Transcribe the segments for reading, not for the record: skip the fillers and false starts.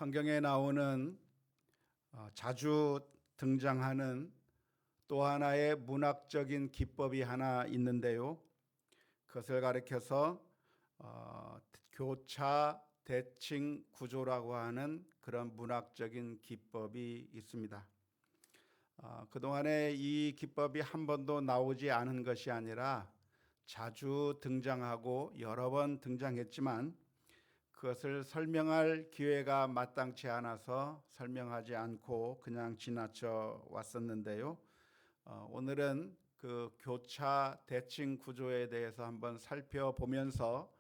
성경에 나오는 자주 등장하는 또 하나의 문학적인 기법이 하나 있는데요. 그것을 가리켜서 교차 대칭 구조라고 하는 그런 문학적인 기법이 있습니다. 그동안에 이 기법이 한 번도 나오지 않은 것이 아니라 자주 등장하고 여러 번 등장했지만 그것을 설명할 기회가 마땅치 않아서 설명하지 않고 그냥 지나쳐 왔었는데요. 오늘은 그 교차 대칭 구조에 대해서 한번 살펴보면서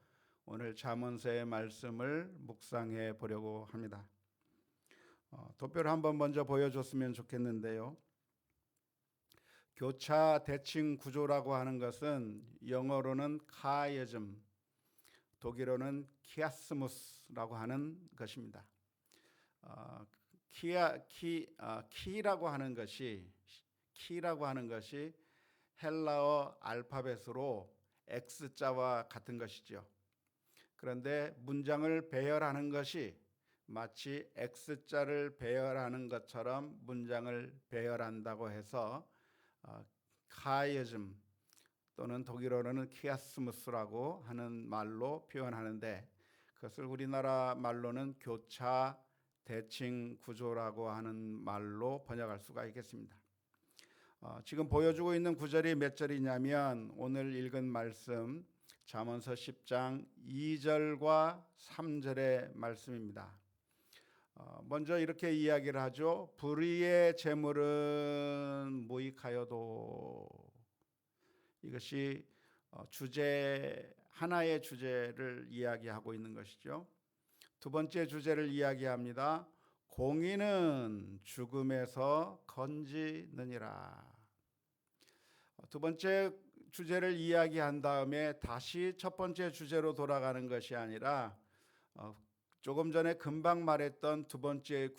오늘 잠언서의 말씀을 묵상해 보려고 합니다. 도표를 한번 먼저 보여줬으면 좋겠는데요. 교차 대칭 구조라고 하는 것은 영어로는 카이즘, 독일어는 키아스무스라고 하는 것입니다. 키라고 하는 것이 헬라어 알파벳으로 X자와 같은 것이죠. 그런데 문장을 배열하는 것이 마치 X자를 배열하는 것처럼 문장을 배열한다고 해서 카이즘 또는 독일어로는 키아스무스라고 하는 말로 표현하는데 그것을 우리나라 말로는 교차 대칭 구조라고 하는 말로 번역할 수가 있겠습니다. 지금 보여주고 있는 구절이 몇 절이냐면 오늘 읽은 말씀 잠언서 10장 2절과 3절의 말씀입니다. 먼저 이렇게 이야기를 하죠. 불의의 재물은 무익하여도. 이것이 하나의 주제를 이야기하고 있는 것이죠. 두 번째 주제를 이야기합니다. 공의는 죽음에서 건지느니라. 두 번째 주제를 이야기한 다음에 다시 첫 번째 주제로 돌아가는 것이 아니라 조금 전에 금방 말했던 두 번째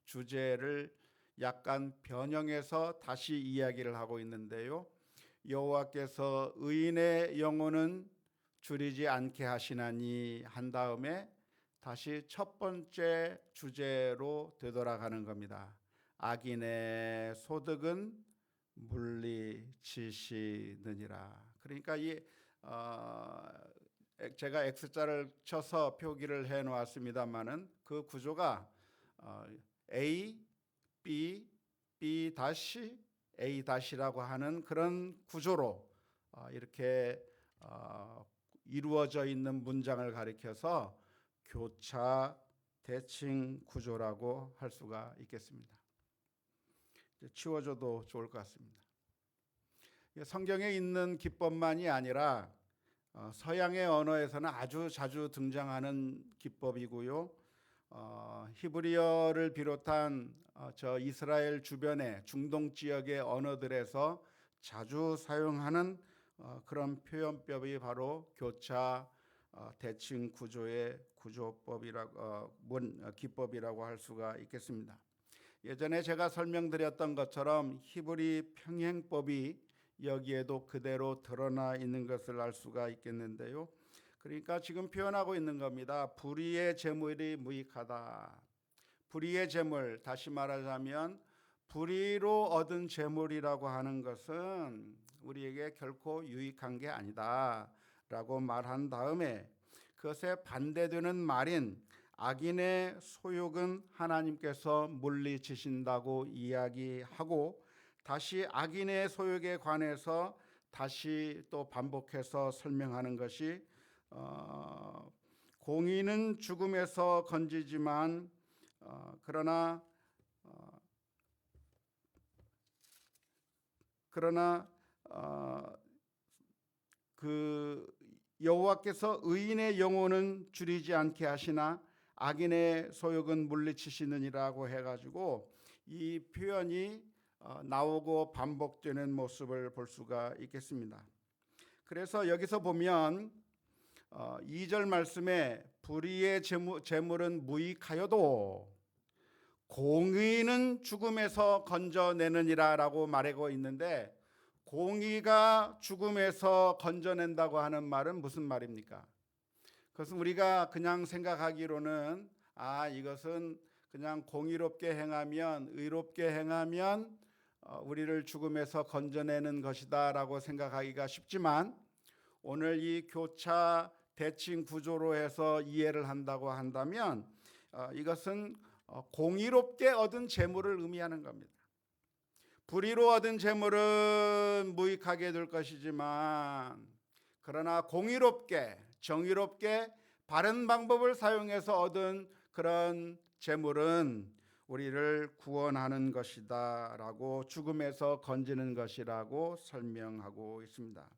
주제를 약간 변형해서 다시 이야기를 하고 있는데요. 여호와께서 의인의 영혼은 줄이지 않게 하시나니 한 다음에 다시 첫 번째 주제로 되돌아가는 겁니다. 악인의 소득은 물리치시느니라. 그러니까 제가 X자를 쳐서 표기를 해 놓았습니다만은 그 구조가 A, B, B 다시 A 다시라고 하는 그런 구조로 이렇게 이루어져 있는 문장을 가리켜서 교차 대칭 구조라고 할 수가 있겠습니다. 치워줘도 좋을 것 같습니다. 성경에 있는 기법만이 아니라 서양의 언어에서는 아주 자주 등장하는 기법이고요. 히브리어를 비롯한 저 이스라엘 주변의 중동 지역의 언어들에서 자주 사용하는 그런 표현법이 바로 교차 대칭 구조의 기법이라고 할 수가 있겠습니다. 예전에 제가 설명드렸던 것처럼 히브리 평행법이 여기에도 그대로 드러나 있는 것을 알 수가 있겠는데요. 그러니까 지금 표현하고 있는 겁니다. 불의의 재물이 무익하다. 불의의 재물, 다시 말하자면 불의로 얻은 재물이라고 하는 것은 우리에게 결코 유익한 게 아니다 라고 말한 다음에 그것에 반대되는 말인 악인의 소욕은 하나님께서 물리치신다고 이야기하고 다시 악인의 소욕에 관해서 다시 또 반복해서 설명하는 것이 공의는 죽음에서 건지지만 그러나 그 여호와께서 의인의 영혼은 줄이지 않게 하시나 악인의 소욕은 물리치시느니라고 해가지고 이 표현이 나오고 반복되는 모습을 볼 수가 있겠습니다. 그래서 여기서 보면 2절 말씀에 불의의 재물은 무익하여도 공의는 죽음에서 건져내느니라 라고 말하고 있는데 공의가 죽음에서 건져낸다고 하는 말은 무슨 말입니까? 그것은 우리가 그냥 생각하기로는 이것은 그냥 공의롭게 행하면, 의롭게 행하면 우리를 죽음에서 건져내는 것이다라고 생각하기가 쉽지만, 오늘 이 교차 대칭 구조로 해서 이해를 한다고 한다면 이것은 공의롭게 얻은 재물을 의미하는 겁니다. 불의로 얻은 재물은 무익하게 될 것이지만, 그러나 공의롭게, 정의롭게 바른 방법을 사용해서 얻은 그런 재물은 우리를 구원하는 것이다 라고, 죽음에서 건지는 것이라고 설명하고 있습니다.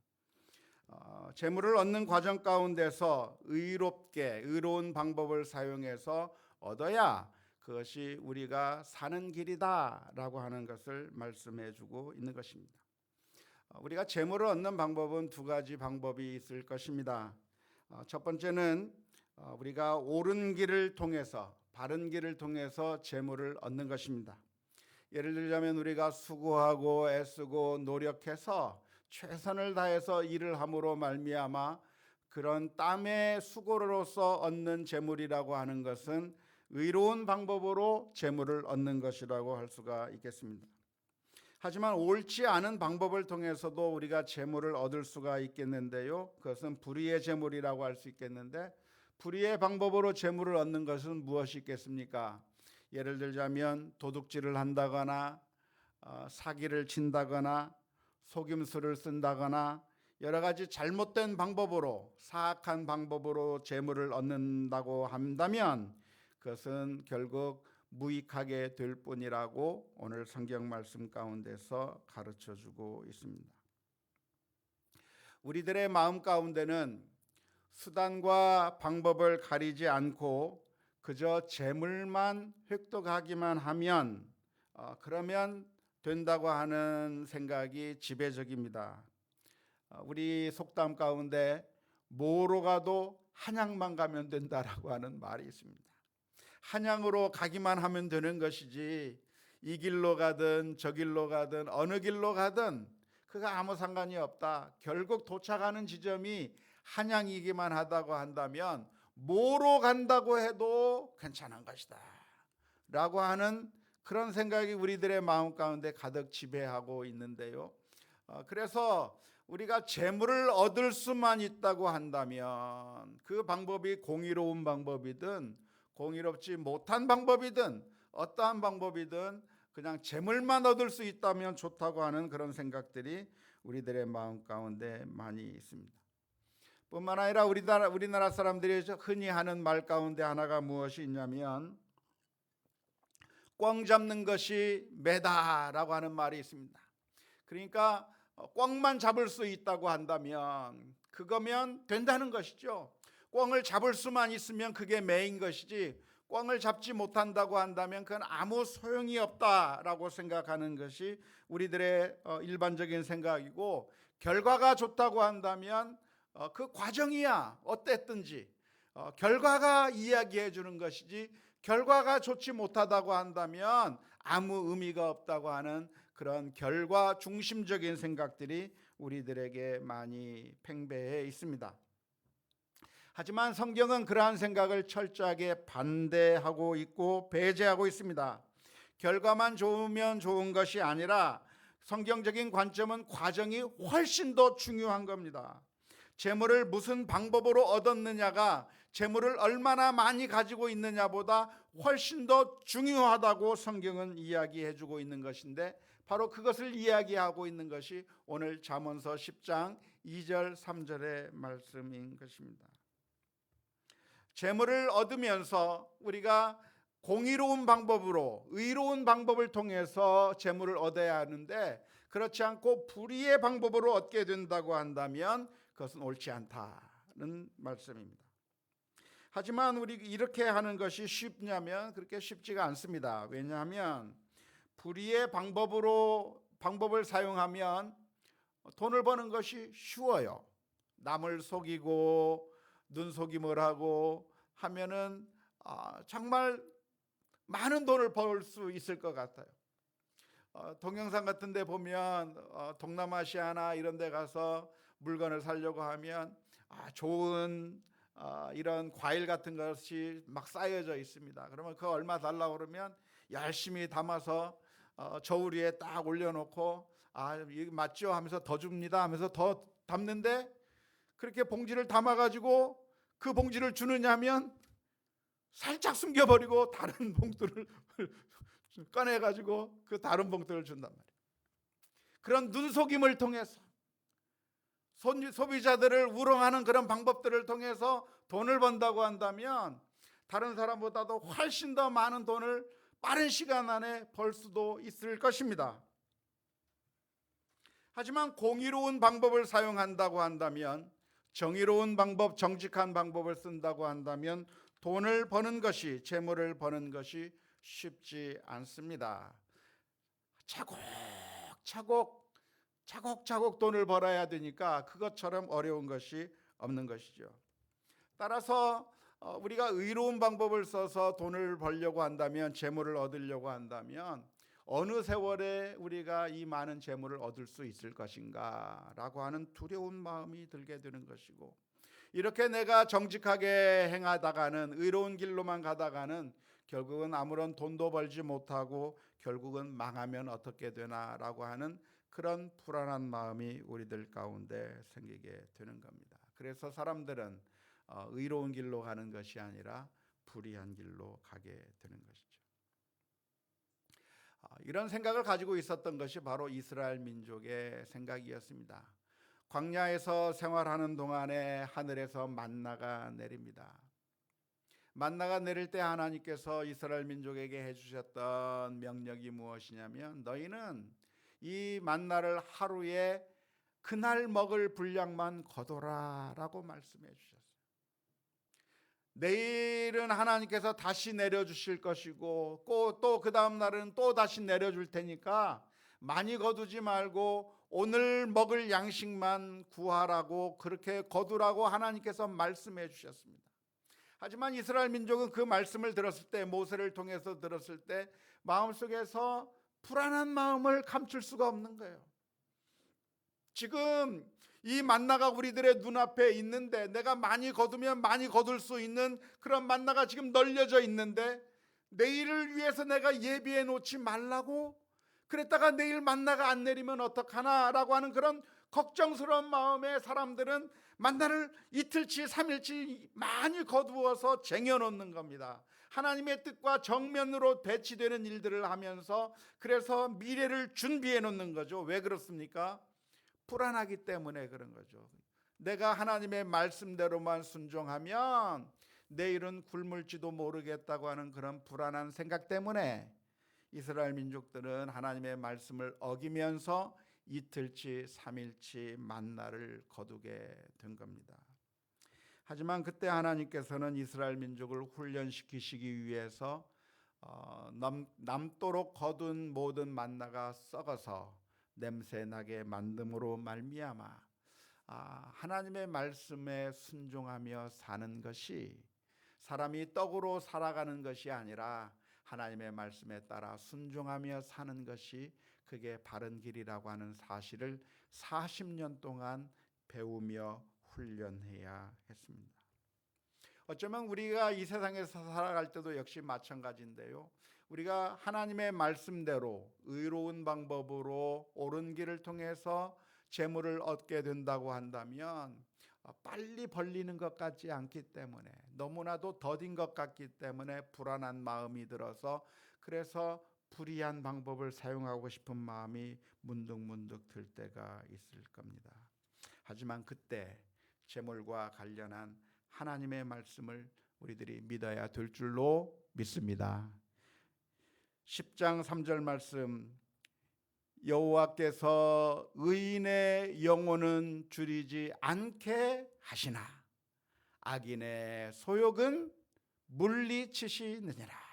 재물을 얻는 과정 가운데서 의롭게, 의로운 방법을 사용해서 얻어야 그것이 우리가 사는 길이다 라고 하는 것을 말씀해 주고 있는 것입니다. 우리가 재물을 얻는 방법은 두 가지 방법이 있을 것입니다. 첫 번째는 우리가 옳은 길을 통해서, 바른 길을 통해서 재물을 얻는 것입니다. 예를 들자면 우리가 수고하고 애쓰고 노력해서 최선을 다해서 일을 함으로 말미암아 그런 땀의 수고로서 얻는 재물이라고 하는 것은 의로운 방법으로 재물을 얻는 것이라고 할 수가 있겠습니다. 하지만 옳지 않은 방법을 통해서도 우리가 재물을 얻을 수가 있겠는데요, 그것은 불의의 재물이라고 할 수 있겠는데, 불의의 방법으로 재물을 얻는 것은 무엇이 있겠습니까? 예를 들자면 도둑질을 한다거나 사기를 친다거나 속임수를 쓴다거나 여러 가지 잘못된 방법으로, 사악한 방법으로 재물을 얻는다고 한다면 그것은 결국 무익하게 될 뿐이라고 오늘 성경 말씀 가운데서 가르쳐 주고 있습니다. 우리들의 마음 가운데는 수단과 방법을 가리지 않고 그저 재물만 획득하기만 하면 그러면 된다고 하는 생각이 지배적입니다. 우리 속담 가운데 뭐로 가도 한양만 가면 된다라고 하는 말이 있습니다. 한양으로 가기만 하면 되는 것이지, 이 길로 가든 저 길로 가든 어느 길로 가든 그가 아무 상관이 없다. 결국 도착하는 지점이 한양이기만 하다고 한다면 뭐로 간다고 해도 괜찮은 것이다 라고 하는 그런 생각이 우리들의 마음 가운데 가득 지배하고 있는데요, 그래서 우리가 재물을 얻을 수만 있다고 한다면 그 방법이 공의로운 방법이든 공의롭지 못한 방법이든 어떠한 방법이든 그냥 재물만 얻을 수 있다면 좋다고 하는 그런 생각들이 우리들의 마음 가운데 많이 있습니다. 뿐만 아니라 우리나라 사람들이 흔히 하는 말 가운데 하나가 무엇이 있냐면 꿩 잡는 것이 매다라고 하는 말이 있습니다. 그러니까 꿩만 잡을 수 있다고 한다면 그거면 된다는 것이죠. 꿩을 잡을 수만 있으면 그게 매인 것이지, 꿩을 잡지 못한다고 한다면 그건 아무 소용이 없다라고 생각하는 것이 우리들의 일반적인 생각이고, 결과가 좋다고 한다면 그 과정이야 어땠든지 결과가 이야기해 주는 것이지, 결과가 좋지 못하다고 한다면 아무 의미가 없다고 하는 그런 결과 중심적인 생각들이 우리들에게 많이 팽배해 있습니다. 하지만 성경은 그러한 생각을 철저하게 반대하고 있고 배제하고 있습니다. 결과만 좋으면 좋은 것이 아니라 성경적인 관점은 과정이 훨씬 더 중요한 겁니다. 재물을 무슨 방법으로 얻었느냐가 재물을 얼마나 많이 가지고 있느냐보다 훨씬 더 중요하다고 성경은 이야기해 주고 있는 것인데, 바로 그것을 이야기하고 있는 것이 오늘 잠언서 10장 2절 3절의 말씀인 것입니다. 재물을 얻으면서 우리가 공의로운 방법으로, 의로운 방법을 통해서 재물을 얻어야 하는데, 그렇지 않고 불의의 방법으로 얻게 된다고 한다면 그것은 옳지 않다는 말씀입니다. 하지만 우리 이렇게 하는 것이 쉽냐면 그렇게 쉽지가 않습니다. 왜냐하면 불의의 방법을 사용하면 돈을 버는 것이 쉬워요. 남을 속이고 눈속임을 하고 하면은 정말 많은 돈을 벌 수 있을 것 같아요. 동영상 같은 데 보면 동남아시아나 이런 데 가서 물건을 사려고 하면 좋은 이런 과일 같은 것이 막 쌓여져 있습니다. 그러면 그 얼마 달라고 그러면 열심히 담아서 저울 위에 딱 올려놓고 이거 맞죠 하면서 더 줍니다 하면서 더 담는데, 그렇게 봉지를 담아가지고 그 봉지를 주느냐 하면 살짝 숨겨버리고 다른 봉투를 꺼내가지고 그 다른 봉투를 준단 말이에요. 그런 눈속임을 통해서 소비자들을 우롱하는 그런 방법들을 통해서 돈을 번다고 한다면 다른 사람보다도 훨씬 더 많은 돈을 빠른 시간 안에 벌 수도 있을 것입니다. 하지만 공의로운 방법을 사용한다고 한다면, 정의로운 방법, 정직한 방법을 쓴다고 한다면 돈을 버는 것이, 재물을 버는 것이 쉽지 않습니다. 차곡차곡 돈을 벌어야 되니까 그것처럼 어려운 것이 없는 것이죠. 따라서 우리가 의로운 방법을 써서 돈을 벌려고 한다면, 재물을 얻으려고 한다면 어느 세월에 우리가 이 많은 재물을 얻을 수 있을 것인가 라고 하는 두려운 마음이 들게 되는 것이고, 이렇게 내가 정직하게 행하다가는, 의로운 길로만 가다가는 결국은 아무런 돈도 벌지 못하고 결국은 망하면 어떻게 되나라고 하는 그런 불안한 마음이 우리들 가운데 생기게 되는 겁니다. 그래서 사람들은 의로운 길로 가는 것이 아니라 불의한 길로 가게 되는 것이죠. 이런 생각을 가지고 있었던 것이 바로 이스라엘 민족의 생각이었습니다. 광야에서 생활하는 동안에 하늘에서 만나가 내립니다. 만나가 내릴 때 하나님께서 이스라엘 민족에게 해주셨던 명령이 무엇이냐면, 너희는 이 만나를 하루에 그날 먹을 분량만 거둬라 라고 말씀해 주셨어요. 내일은 하나님께서 다시 내려주실 것이고 또 그 다음 날은 또 다시 내려줄 테니까 많이 거두지 말고 오늘 먹을 양식만 구하라고, 그렇게 거두라고 하나님께서 말씀해 주셨습니다. 하지만 이스라엘 민족은 그 말씀을 들었을 때, 모세를 통해서 들었을 때 마음속에서 불안한 마음을 감출 수가 없는 거예요. 지금 이 만나가 우리들의 눈앞에 있는데, 내가 많이 거두면 많이 거둘 수 있는 그런 만나가 지금 널려져 있는데, 내일을 위해서 내가 예비해 놓지 말라고 그랬다가 내일 만나가 안 내리면 어떡하나라고 하는 그런 걱정스러운 마음에 사람들은 만나를 이틀치 3일치 많이 거두어서 쟁여놓는 겁니다. 하나님의 뜻과 정면으로 배치되는 일들을 하면서 그래서 미래를 준비해 놓는 거죠. 왜 그렇습니까? 불안하기 때문에 그런 거죠. 내가 하나님의 말씀대로만 순종하면 내일은 굶을지도 모르겠다고 하는 그런 불안한 생각 때문에 이스라엘 민족들은 하나님의 말씀을 어기면서 이틀치 3일치 만나를 거두게 된 겁니다. 하지만 그때 하나님께서는 이스라엘 민족을 훈련시키시기 위해서 남도록 거둔 모든 만나가 썩어서 냄새나게 만듦으로 말미암아 하나님의 말씀에 순종하며 사는 것이, 사람이 떡으로 살아가는 것이 아니라 하나님의 말씀에 따라 순종하며 사는 것이 그게 바른 길이라고 하는 사실을 40년 동안 배우며 훈련해야 했습니다. 어쩌면 우리가 이 세상에서 살아갈 때도 역시 마찬가지인데요. 우리가 하나님의 말씀대로 의로운 방법으로 옳은 길을 통해서 재물을 얻게 된다고 한다면 빨리 벌리는 것 같지 않기 때문에, 너무나도 더딘 것 같기 때문에 불안한 마음이 들어서, 그래서 불의한 방법을 사용하고 싶은 마음이 문득문득 들 때가 있을 겁니다. 하지만 그때 재물과 관련한 하나님의 말씀을 우리들이 믿어야 될 줄로 믿습니다. 10장 3절 말씀, 여호와께서 의인의 영혼은 줄이지 않게 하시나 악인의 소욕은 물리치시느니라.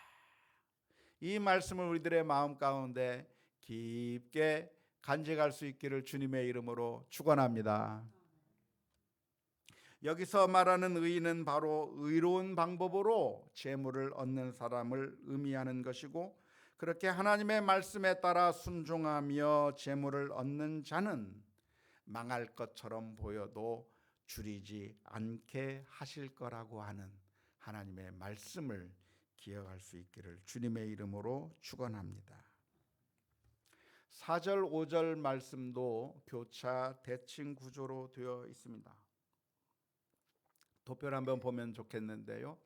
이 말씀을 우리들의 마음 가운데 깊게 간직할 수 있기를 주님의 이름으로 축원합니다. 여기서 말하는 의인은 바로 의로운 방법으로 재물을 얻는 사람을 의미하는 것이고, 그렇게 하나님의 말씀에 따라 순종하며 재물을 얻는 자는 망할 것처럼 보여도 줄이지 않게 하실 거라고 하는 하나님의 말씀을 기억할 수 있기를 주님의 이름으로 축원합니다. 4절 5절 말씀도 교차 대칭 구조로 되어 있습니다. 도표를 한번 보면 좋겠는데요.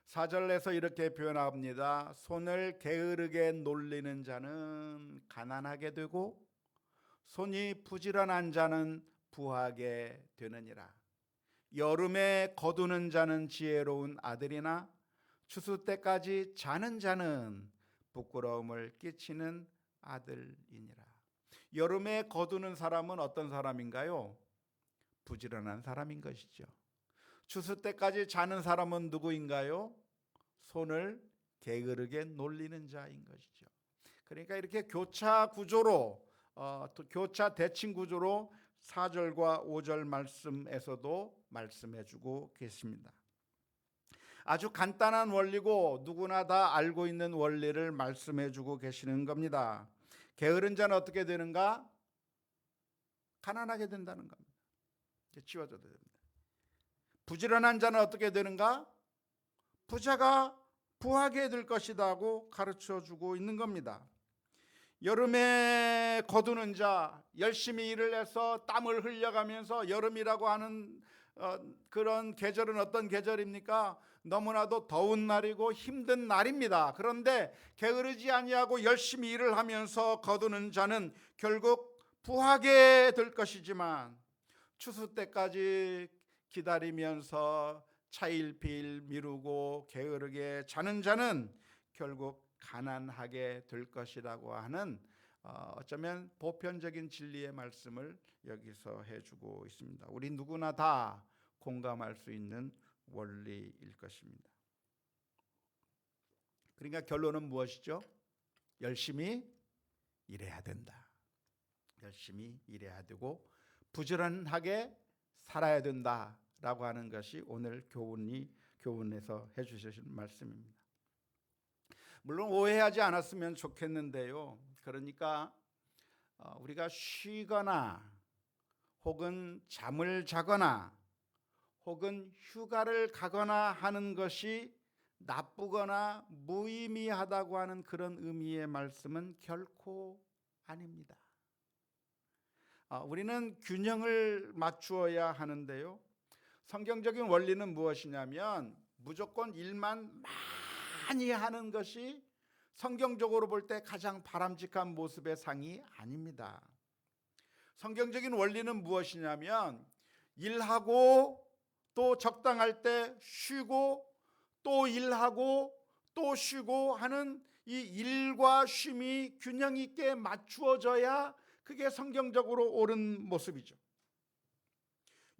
4절에서 이렇게 표현합니다. 손을 게으르게 놀리는 자는 가난하게 되고 손이 부지런한 자는 부하게 되느니라. 여름에 거두는 자는 지혜로운 아들이나 추수 때까지 자는 자는 부끄러움을 끼치는 아들이니라. 여름에 거두는 사람은 어떤 사람인가요? 부지런한 사람인 것이죠. 추수 때까지 자는 사람은 누구인가요? 손을 게으르게 놀리는 자인 것이죠. 그러니까 이렇게 교차 구조로 교차 대칭 구조로 4절과 5절 말씀에서도 말씀해주고 계십니다. 아주 간단한 원리고 누구나 다 알고 있는 원리를 말씀해주고 계시는 겁니다. 게으른 자는 어떻게 되는가? 가난하게 된다는 겁니다. 치워져도 됩니다. 부지런한 자는 어떻게 되는가? 부자가 부하게 될 것이라고 가르쳐주고 있는 겁니다. 여름에 거두는 자, 열심히 일을 해서 땀을 흘려가면서, 여름이라고 하는 그런 계절은 어떤 계절입니까? 너무나도 더운 날이고 힘든 날입니다. 그런데 게으르지 아니하고 열심히 일을 하면서 거두는 자는 결국 부하게 될 것이지만, 추수 때까지 기다리면서 차일피일 미루고 게으르게 자는 자는 결국 가난하게 될 것이라고 하는 어쩌면 보편적인 진리의 말씀을 여기서 해주고 있습니다. 우리 누구나 다 공감할 수 있는 원리일 것입니다. 그러니까 결론은 무엇이죠? 열심히 일해야 된다. 열심히 일해야 되고 부지런하게 살아야 된다라고 하는 것이 오늘 교훈에서 해주신 말씀입니다. 물론 오해하지 않았으면 좋겠는데요. 그러니까 우리가 쉬거나 혹은 잠을 자거나 혹은 휴가를 가거나 하는 것이 나쁘거나 무의미하다고 하는 그런 의미의 말씀은 결코 아닙니다. 우리는 균형을 맞추어야 하는데요. 성경적인 원리는 무엇이냐면 무조건 일만 많이 하는 것이 성경적으로 볼 때 가장 바람직한 모습의 상이 아닙니다. 성경적인 원리는 무엇이냐면 일하고 또 적당할 때 쉬고 또 일하고 또 쉬고 하는 이 일과 쉼이 균형 있게 맞추어져야 그게 성경적으로 옳은 모습이죠.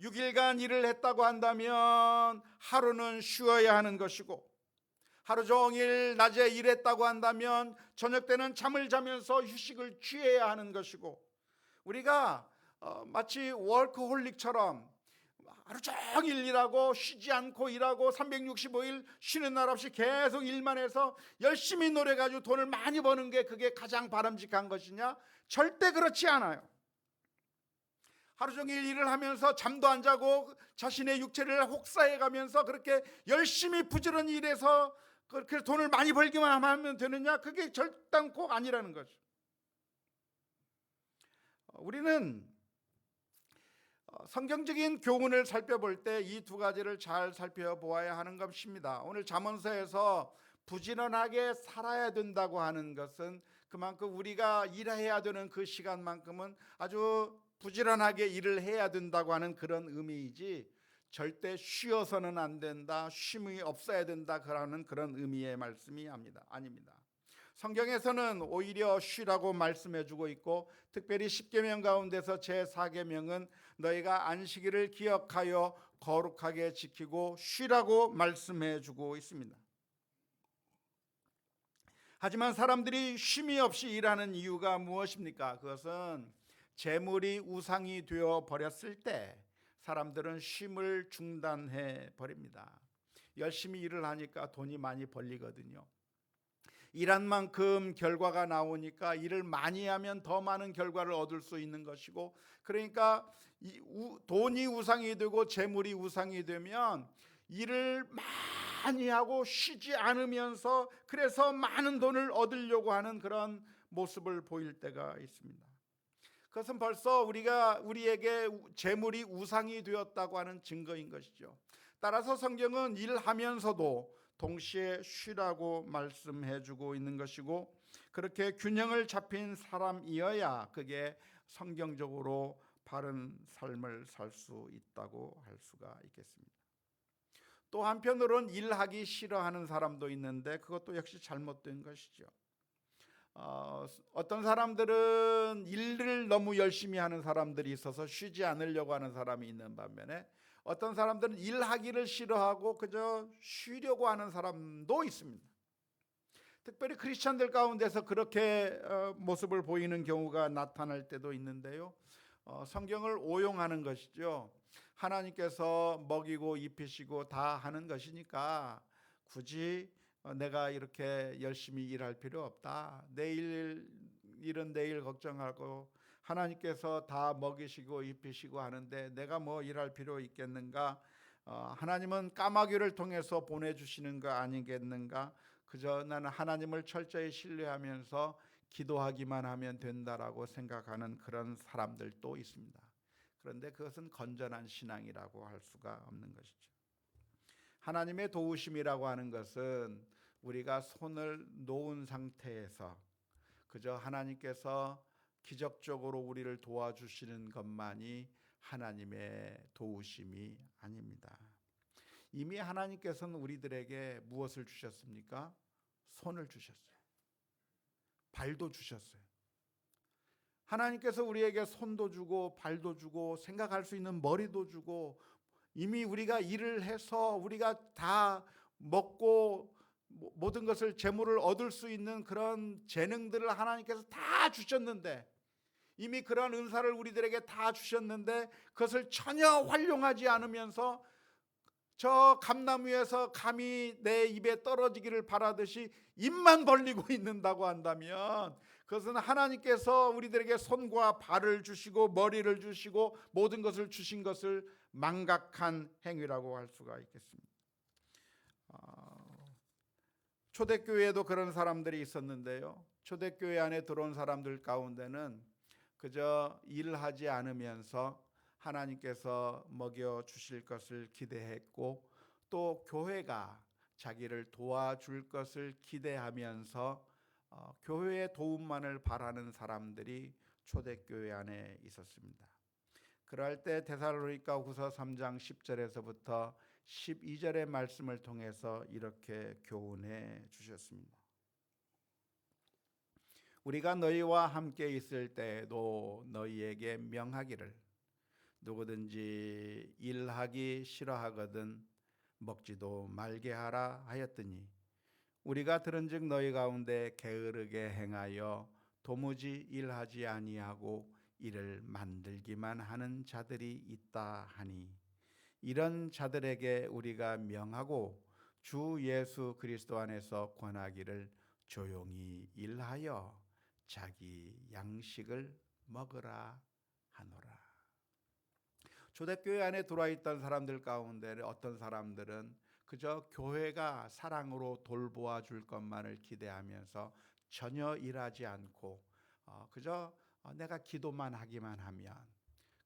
6일간 일을 했다고 한다면 하루는 쉬어야 하는 것이고, 하루 종일 낮에 일했다고 한다면 저녁 때는 잠을 자면서 휴식을 취해야 하는 것이고, 우리가 마치 워커홀릭처럼 하루 종일 일하고 쉬지 않고 일하고 365일 쉬는 날 없이 계속 일만 해서 열심히 노력해가지고 돈을 많이 버는 게 그게 가장 바람직한 것이냐? 절대 그렇지 않아요. 하루 종일 일을 하면서 잠도 안 자고 자신의 육체를 혹사해가면서 그렇게 열심히 부지런히 일해서 그렇게 돈을 많이 벌기만 하면 되느냐? 그게 절단코 아니라는 거죠. 우리는 성경적인 교훈을 살펴볼 때 이 두 가지를 잘 살펴보아야 하는 것입니다. 오늘 잠언서에서 부지런하게 살아야 된다고 하는 것은 그만큼 우리가 일해야 되는 그 시간만큼은 아주 부지런하게 일을 해야 된다고 하는 그런 의미이지, 절대 쉬어서는 안 된다, 쉼이 없어야 된다 그러는 그런 의미의 말씀이 아닙니다. 성경에서는 오히려 쉬라고 말씀해주고 있고, 특별히 10계명 가운데서 제4계명은 너희가 안식일을 기억하여 거룩하게 지키고 쉬라고 말씀해주고 있습니다. 하지만 사람들이 쉼이 없이 일하는 이유가 무엇입니까? 그것은 재물이 우상이 되어 버렸을 때 사람들은 쉼을 중단해 버립니다. 열심히 일을 하니까 돈이 많이 벌리거든요. 일한 만큼 결과가 나오니까 일을 많이 하면 더 많은 결과를 얻을 수 있는 것이고, 그러니까 돈이 우상이 되고 재물이 우상이 되면 일을 많이 하고 쉬지 않으면서 그래서 많은 돈을 얻으려고 하는 그런 모습을 보일 때가 있습니다. 그것은 벌써 우리에게 재물이 우상이 되었다고 하는 증거인 것이죠. 따라서 성경은 일하면서도 동시에 쉬라고 말씀해 주고 있는 것이고, 그렇게 균형을 잡힌 사람이어야 그게 성경적으로 바른 삶을 살 수 있다고 할 수가 있겠습니다. 또 한편으로는 일하기 싫어하는 사람도 있는데 그것도 역시 잘못된 것이죠. 어떤 사람들은 일을 너무 열심히 하는 사람들이 있어서 쉬지 않으려고 하는 사람이 있는 반면에, 어떤 사람들은 일하기를 싫어하고 그저 쉬려고 하는 사람도 있습니다. 특별히 크리스천들 가운데서 그렇게 모습을 보이는 경우가 나타날 때도 있는데요. 성경을 오용하는 것이죠. 하나님께서 먹이고 입히시고 다 하는 것이니까 굳이 내가 이렇게 열심히 일할 필요 없다. 내일 일은 내일 걱정하고 하나님께서 다 먹이시고 입히시고 하는데 내가 뭐 일할 필요 있겠는가? 하나님은 까마귀를 통해서 보내주시는 거 아니겠는가? 그저 나는 하나님을 철저히 신뢰하면서 기도하기만 하면 된다라고 생각하는 그런 사람들도 있습니다. 그런데 그것은 건전한 신앙이라고 할 수가 없는 것이죠. 하나님의 도우심이라고 하는 것은 우리가 손을 놓은 상태에서 그저 하나님께서 기적적으로 우리를 도와주시는 것만이 하나님의 도우심이 아닙니다. 이미 하나님께서는 우리들에게 무엇을 주셨습니까? 손을 주셨어요. 발도 주셨어요. 하나님께서 우리에게 손도 주고 발도 주고 생각할 수 있는 머리도 주고, 이미 우리가 일을 해서 우리가 다 먹고 모든 것을 재물을 얻을 수 있는 그런 재능들을 하나님께서 다 주셨는데, 이미 그런 은사를 우리들에게 다 주셨는데 그것을 전혀 활용하지 않으면서 저 감나무에서 감이 내 입에 떨어지기를 바라듯이 입만 벌리고 있는다고 한다면, 그것은 하나님께서 우리들에게 손과 발을 주시고 머리를 주시고 모든 것을 주신 것을 망각한 행위라고 할 수가 있겠습니다. 초대교회에도 그런 사람들이 있었는데요. 초대교회 안에 들어온 사람들 가운데는 그저 일을 하지 않으면서 하나님께서 먹여 주실 것을 기대했고, 또 교회가 자기를 도와줄 것을 기대하면서 교회의 도움만을 바라는 사람들이 초대교회 안에 있었습니다. 그럴 때 데살로니가후서 3장 10절에서부터 12절의 말씀을 통해서 이렇게 교훈해 주셨습니다. 우리가 너희와 함께 있을 때에도 너희에게 명하기를, 누구든지 일하기 싫어하거든 먹지도 말게 하라 하였더니, 우리가 들은즉 너희 가운데 게으르게 행하여 도무지 일하지 아니하고 이를 만들기만 하는 자들이 있다 하니, 이런 자들에게 우리가 명하고 주 예수 그리스도 안에서 권하기를 조용히 일하여 자기 양식을 먹으라 하노라. 초대교회 안에 들어와 있던 사람들 가운데 어떤 사람들은 그저 교회가 사랑으로 돌보아 줄 것만을 기대하면서 전혀 일하지 않고 그저 내가 기도만 하기만 하면,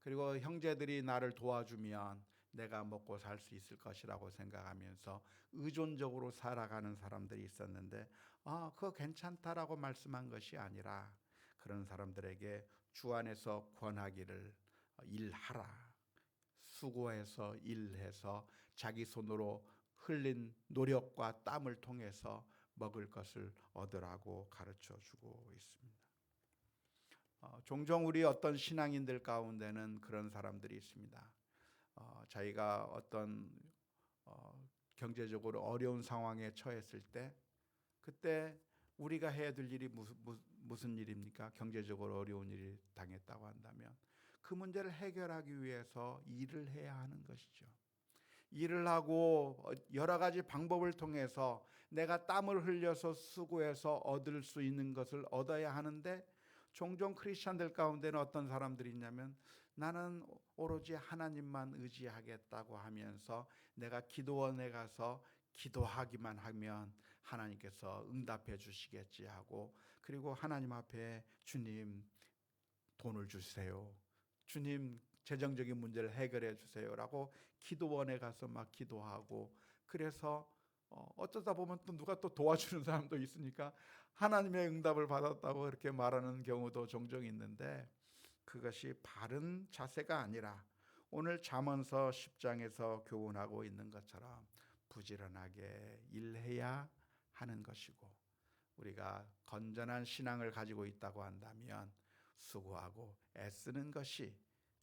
그리고 형제들이 나를 도와주면 내가 먹고 살 수 있을 것이라고 생각하면서 의존적으로 살아가는 사람들이 있었는데, 그거 괜찮다라고 말씀한 것이 아니라 그런 사람들에게 주 안에서 권하기를 일하라, 수고해서 일해서 자기 손으로 흘린 노력과 땀을 통해서 먹을 것을 얻으라고 가르쳐 주고 있습니다. 종종 우리 어떤 신앙인들 가운데는 그런 사람들이 있습니다. 자기가 어떤 경제적으로 어려운 상황에 처했을 때, 그때 우리가 해야 될 일이 무슨 일입니까? 경제적으로 어려운 일이 당했다고 한다면 그 문제를 해결하기 위해서 일을 해야 하는 것이죠. 일을 하고 여러 가지 방법을 통해서 내가 땀을 흘려서 수고해서 얻을 수 있는 것을 얻어야 하는데, 종종 크리스천들 가운데는 어떤 사람들이 있냐면 나는 오로지 하나님만 의지하겠다고 하면서 내가 기도원에 가서 기도하기만 하면 하나님께서 응답해 주시겠지 하고, 그리고 하나님 앞에 주님 돈을 주세요, 주님 재정적인 문제를 해결해 주세요라고 기도원에 가서 막 기도하고, 그래서 어쩌다 보면 또 누가 또 도와주는 사람도 있으니까 하나님의 응답을 받았다고 그렇게 말하는 경우도 종종 있는데, 그것이 바른 자세가 아니라 오늘 잠언서 10장에서 교훈하고 있는 것처럼 부지런하게 일해야 하는 것이고, 우리가 건전한 신앙을 가지고 있다고 한다면 수고하고 애쓰는 것이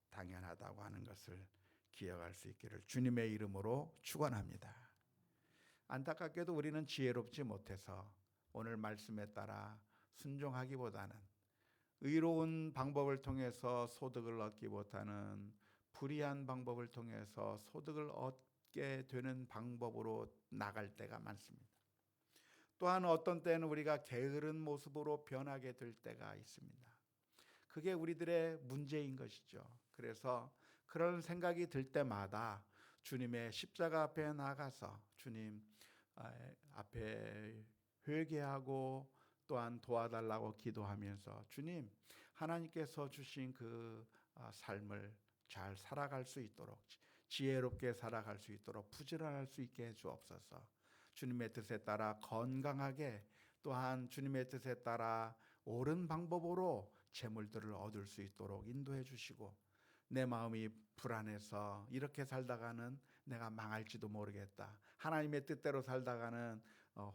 당연하다고 하는 것을 기억할 수 있기를 주님의 이름으로 축원합니다. 안타깝게도 우리는 지혜롭지 못해서 오늘 말씀에 따라 순종하기보다는 의로운 방법을 통해서 소득을 얻기 못하는 불의한 방법을 통해서 소득을 얻게 되는 방법으로 나갈 때가 많습니다. 또한 어떤 때는 우리가 게으른 모습으로 변하게 될 때가 있습니다. 그게 우리들의 문제인 것이죠. 그래서 그런 생각이 들 때마다 주님의 십자가 앞에 나가서 주님 앞에 회개하고 또한 도와달라고 기도하면서 주님, 하나님께서 주신 그 삶을 잘 살아갈 수 있도록, 지혜롭게 살아갈 수 있도록 부지런할 수 있게 해 주옵소서. 주님의 뜻에 따라 건강하게, 또한 주님의 뜻에 따라 옳은 방법으로 재물들을 얻을 수 있도록 인도해 주시고, 내 마음이 불안해서 이렇게 살다가는 내가 망할지도 모르겠다, 하나님의 뜻대로 살다가는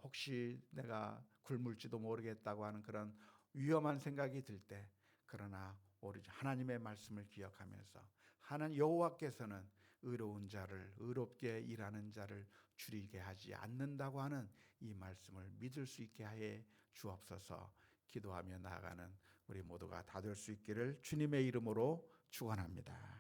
혹시 내가 굶을지도 모르겠다고 하는 그런 위험한 생각이 들 때, 그러나 오로지 하나님의 말씀을 기억하면서 하나님 여호와께서는 의로운 자를, 의롭게 일하는 자를 줄이게 하지 않는다고 하는 이 말씀을 믿을 수 있게 해 주옵소서. 기도하며 나아가는 우리 모두가 다 될 수 있기를 주님의 이름으로 축원합니다.